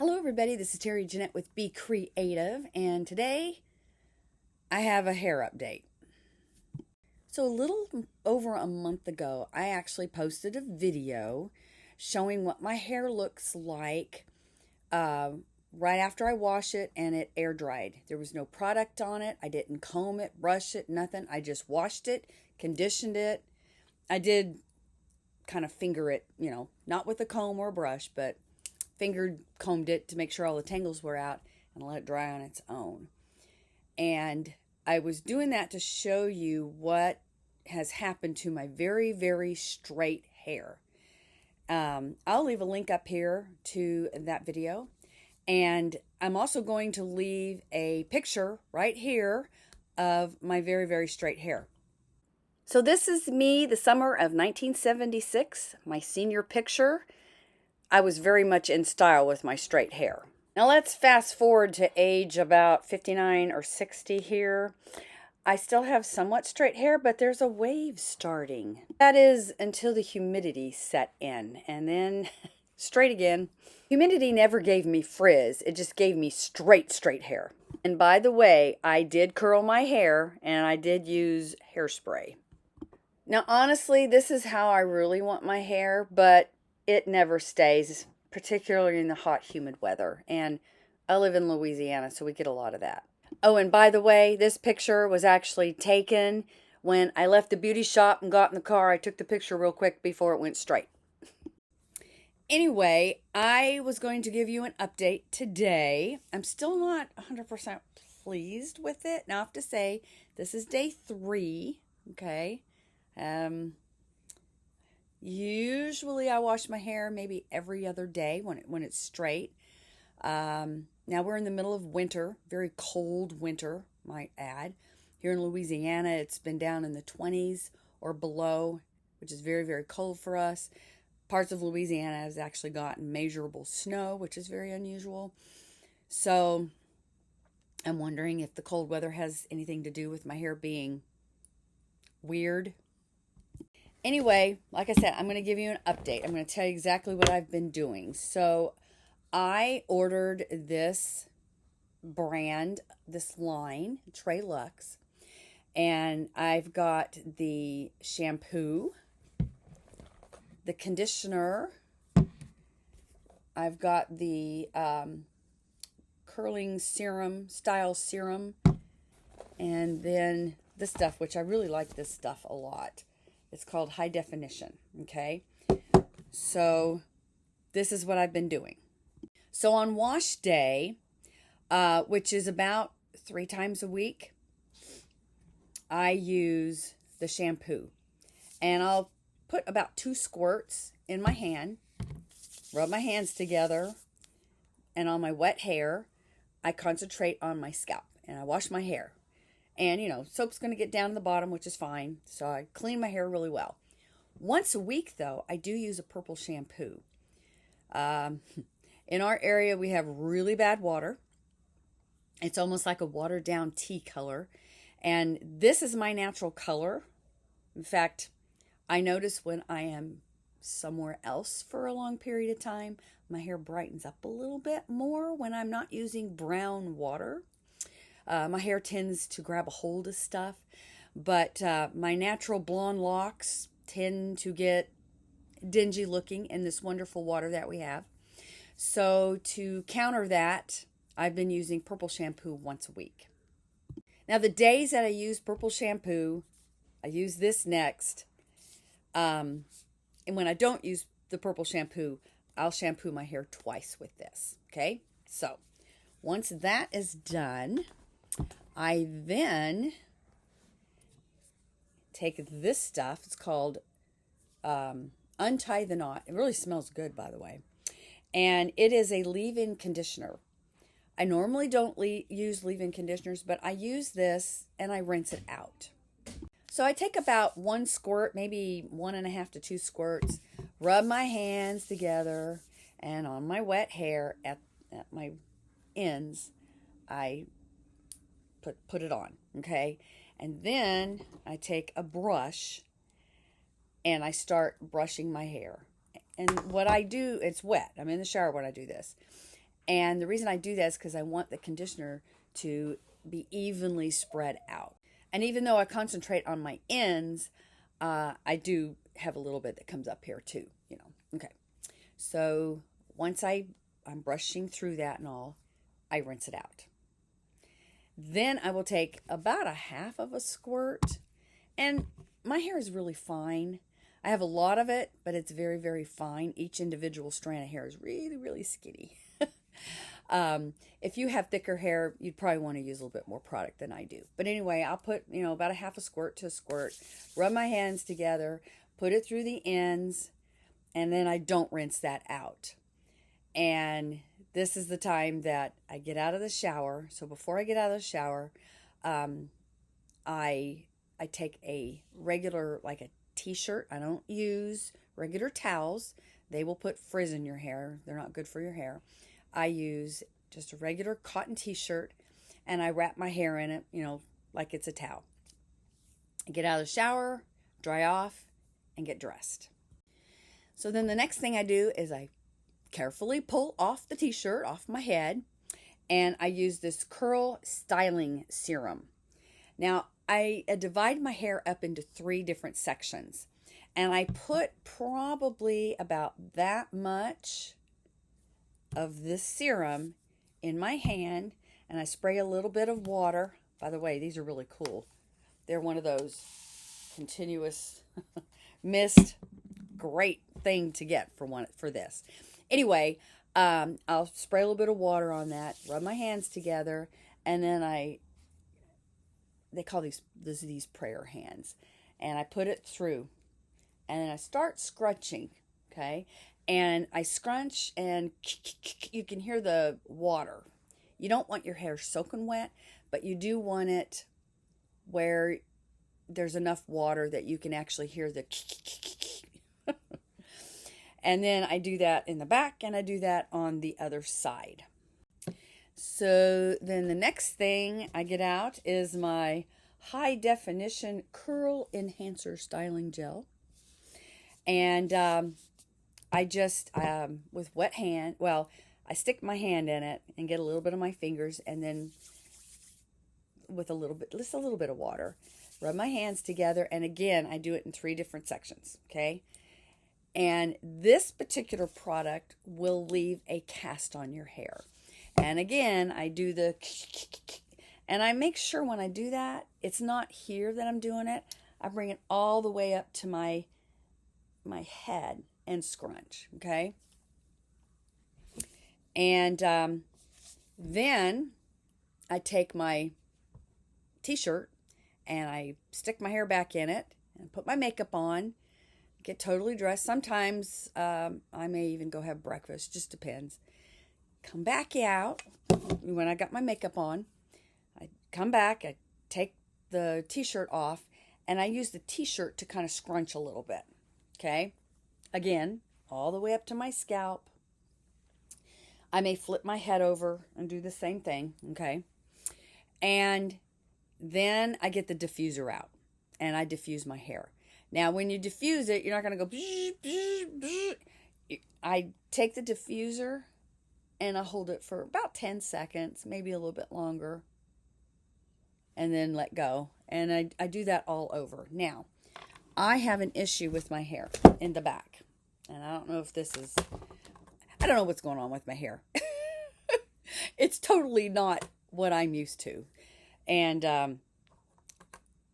Hello everybody, this is Terry Jeanette with Be Creative, and today I have a hair update. So a little over a month ago, I actually posted a video showing what my hair looks like right after I wash it and it air dried. There was no product on it. I didn't comb it, brush it, nothing. I just washed it, conditioned it. I did kind of finger it, not with a comb or a brush, but combed it to make sure all the tangles were out and let it dry on its own. And I was doing that to show you what has happened to my very, very straight hair. I'll leave a link up here to that video. And I'm also going to leave a picture right here of my very, very straight hair. So this is me, the summer of 1976, my senior picture. I was very much in style with my straight hair. Now let's fast forward to age about 59 or 60 here. I still have somewhat straight hair, but there's a wave starting. That is until the humidity set in, and then straight again. Humidity never gave me frizz. It just gave me straight hair. And by the way, I did curl my hair, and I did use hairspray. Now honestly, this is how I really want my hair, but it never stays, particularly in the hot, humid weather. And I live in Louisiana, so we get a lot of that. Oh, and by the way, this picture was actually taken when I left the beauty shop and got in the car. I took the picture real quick before it went straight. Anyway, I was going to give you an update today. I'm still not 100% pleased with it. Now I have to say, this is day 3, okay? Usually I wash my hair maybe every other day when it's straight. Now we're in the middle of winter, very cold winter, might add. Here in Louisiana, it's been down in the 20s or below, which is very, very cold for us. Parts of Louisiana has actually gotten measurable snow, which is very unusual. So I'm wondering if the cold weather has anything to do with my hair being weird. Anyway, like I said, I'm going to give you an update. I'm going to tell you exactly what I've been doing. So I ordered this brand, this line, TreLuxe, and I've got the shampoo, the conditioner, I've got the curling serum, style serum, and then this stuff, which I really like this stuff a lot. It's called High Definition, okay? So this is what I've been doing. So on wash day, which is about 3 times a week, I use the shampoo. And I'll put about 2 squirts in my hand, rub my hands together, and on my wet hair, I concentrate on my scalp, and I wash my hair. And, soap's going to get down to the bottom, which is fine. So I clean my hair really well. Once a week, though, I do use a purple shampoo. In our area, we have really bad water. It's almost like a watered down tea color. And this is my natural color. In fact, I notice when I am somewhere else for a long period of time, my hair brightens up a little bit more when I'm not using brown water. My hair tends to grab a hold of stuff, but my natural blonde locks tend to get dingy looking in this wonderful water that we have. So to counter that, I've been using purple shampoo once a week. Now the days that I use purple shampoo, I use this next. And when I don't use the purple shampoo, I'll shampoo my hair twice with this. Okay, so once that is done, I then take this stuff. It's called Untie the Knot. It really smells good, by the way. And it is a leave-in conditioner. I normally don't use leave-in conditioners, but I use this and I rinse it out. So I take about 1 squirt, maybe 1.5 to 2 squirts, rub my hands together, and on my wet hair at my ends, I put it on, okay? And then I take a brush and I start brushing my hair. And what I do, it's wet. I'm in the shower when I do this. And the reason I do that is because I want the conditioner to be evenly spread out. And even though I concentrate on my ends, I do have a little bit that comes up here too, you know. Okay. So once I'm brushing through that and all, I rinse it out. Then I will take about a half of a squirt, and my hair is really fine. I have a lot of it, but it's very, very fine. Each individual strand of hair is really, really skinny. If you have thicker hair, you'd probably want to use a little bit more product than I do. But anyway, I'll put, about a half a squirt to a squirt, rub my hands together, put it through the ends, and then I don't rinse that out. And this is the time that I get out of the shower. So before I get out of the shower, I take a regular, like a t-shirt. I don't use regular towels. They will put frizz in your hair. They're not good for your hair. I use just a regular cotton t-shirt, and I wrap my hair in it, like it's a towel. I get out of the shower, dry off, and get dressed. So then the next thing I do is I carefully pull off the t-shirt off my head, and I use this curl styling serum. Now, I divide my hair up into 3 different sections, and I put probably about that much of this serum in my hand, and I spray a little bit of water. By the way, these are really cool. They're one of those continuous mist. Great thing to get for this. Anyway, I'll spray a little bit of water on that, rub my hands together, and then they call these prayer hands, and I put it through, and then I start scrunching, okay? And I scrunch, and you can hear the water. You don't want your hair soaking wet, but you do want it where there's enough water that you can actually hear the and then I do that in the back, and I do that on the other side. So then the next thing I get out is my high definition curl enhancer styling gel. And I just, with wet hand, I stick my hand in it and get a little bit of my fingers, and then with just a little bit of water, rub my hands together. And again, I do it in 3 different sections, okay? And this particular product will leave a cast on your hair. And again, I do and I make sure when I do that, it's not here that I'm doing it. I bring it all the way up to my head and scrunch, okay? And then I take my t-shirt and I stick my hair back in it and put my makeup on, get totally dressed. Sometimes I may even go have breakfast, just depends. Come back out when I got my makeup on. I come back, I take the t-shirt off, and I use the t-shirt to kind of scrunch a little bit, okay? Again, all the way up to my scalp. I may flip my head over and do the same thing, okay? And then I get the diffuser out, and I diffuse my hair. Now, when you diffuse it, you're not going to go bzz, bzz, bzz. I take the diffuser and I hold it for about 10 seconds, maybe a little bit longer, and then let go. And I do that all over. Now, I have an issue with my hair in the back. And I don't know what's going on with my hair. It's totally not what I'm used to. And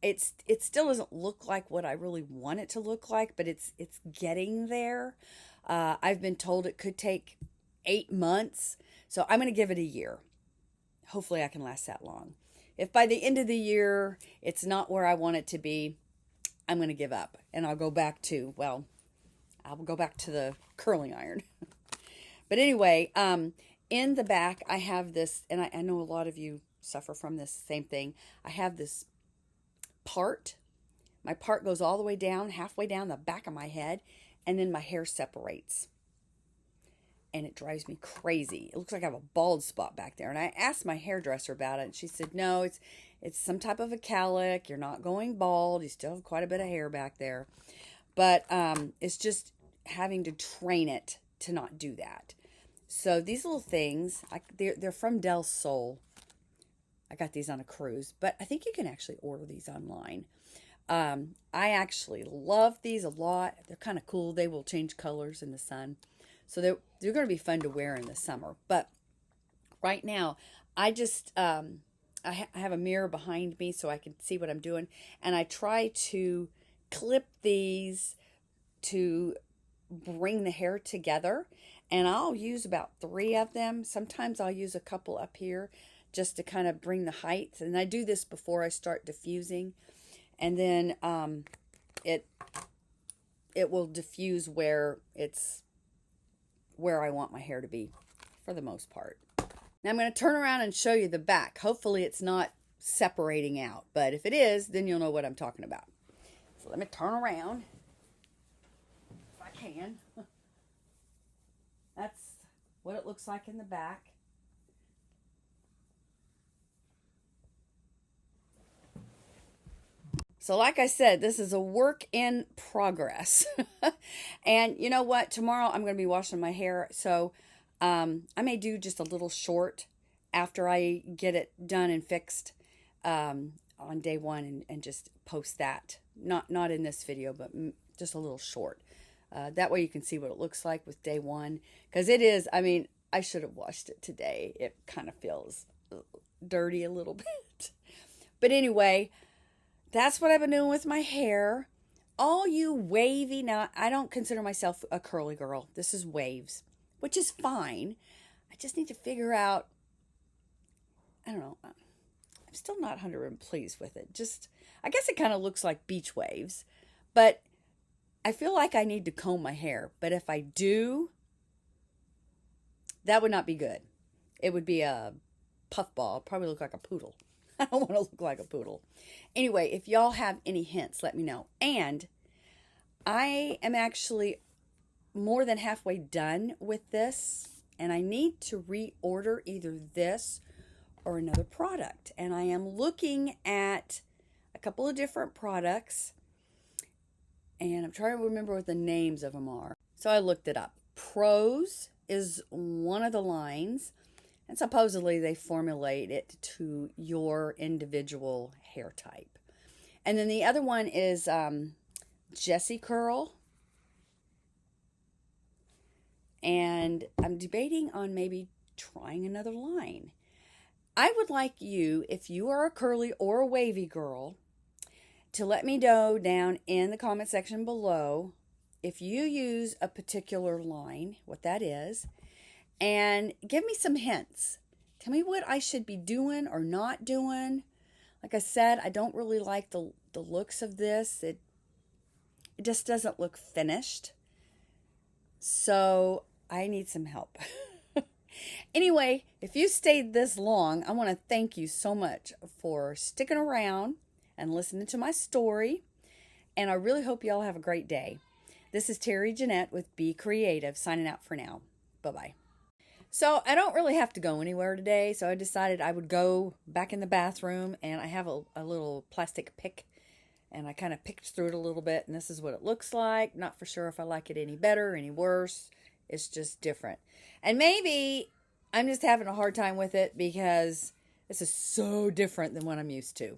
it still doesn't look like what I really want it to look like, but it's getting there. I've been told it could take 8 months, so I'm going to give it a year. Hopefully I can last that long. If by the end of the year it's not where I want it to be, I'm going to give up, and I'll go back to the curling iron. But anyway, in the back I have this, and I know a lot of you suffer from this same thing. I have this part. My part goes all the way down, halfway down the back of my head, and then my hair separates. And it drives me crazy. It looks like I have a bald spot back there. And I asked my hairdresser about it, and she said, no, it's some type of a cowlick. You're not going bald. You still have quite a bit of hair back there. But it's just having to train it to not do that. So these little things, they're from Del Sol. I got these on a cruise, but I think you can actually order these online. I actually love these a lot. They're kind of cool. They will change colors in the sun. So they're going to be fun to wear in the summer. But right now, I just, I have a mirror behind me so I can see what I'm doing. And I try to clip these to bring the hair together. And I'll use about 3 of them. Sometimes I'll use a couple up here just to kind of bring the height. And I do this before I start diffusing. And then it will diffuse where I want my hair to be for the most part. Now I'm going to turn around and show you the back. Hopefully it's not separating out, but if it is, then you'll know what I'm talking about. So let me turn around if I can. That's what it looks like in the back. So like I said, this is a work in progress. And you know what? Tomorrow I'm going to be washing my hair. So I may do just a little short after I get it done and fixed on day 1 and just post that. Not in this video, but just a little short. That way you can see what it looks like with day 1. Because it is, I mean, I should have washed it today. It kind of feels dirty a little bit. But anyway, that's what I've been doing with my hair. All you wavy, now I don't consider myself a curly girl. This is waves, which is fine. I just need to figure out, I don't know, I'm still not 100% pleased with it. Just, I guess it kind of looks like beach waves, but I feel like I need to comb my hair. But if I do, that would not be good. It would be a puffball. I'd probably look like a poodle. I don't want to look like a poodle. Anyway, if y'all have any hints, let me know. And I am actually more than halfway done with this, and I need to reorder either this or another product. And I am looking at a couple of different products, and I'm trying to remember what the names of them are. So I looked it up. Pros is one of the lines. And supposedly they formulate it to your individual hair type. And then the other one is Jessie Curl. And I'm debating on maybe trying another line. I would like you, if you are a curly or a wavy girl, to let me know down in the comment section below if you use a particular line, what that is. And give me some hints. Tell me what I should be doing or not doing. Like I said, I don't really like the looks of this. It just doesn't look finished. So I need some help. Anyway, if you stayed this long, I want to thank you so much for sticking around and listening to my story. And I really hope y'all have a great day. This is Terry Jeanette with Be Creative, signing out for now. Bye-bye. So I don't really have to go anywhere today, so I decided I would go back in the bathroom, and I have a little plastic pick, and I kind of picked through it a little bit, and this is what it looks like. Not for sure if I like it any better or any worse. It's just different. And maybe I'm just having a hard time with it because this is so different than what I'm used to.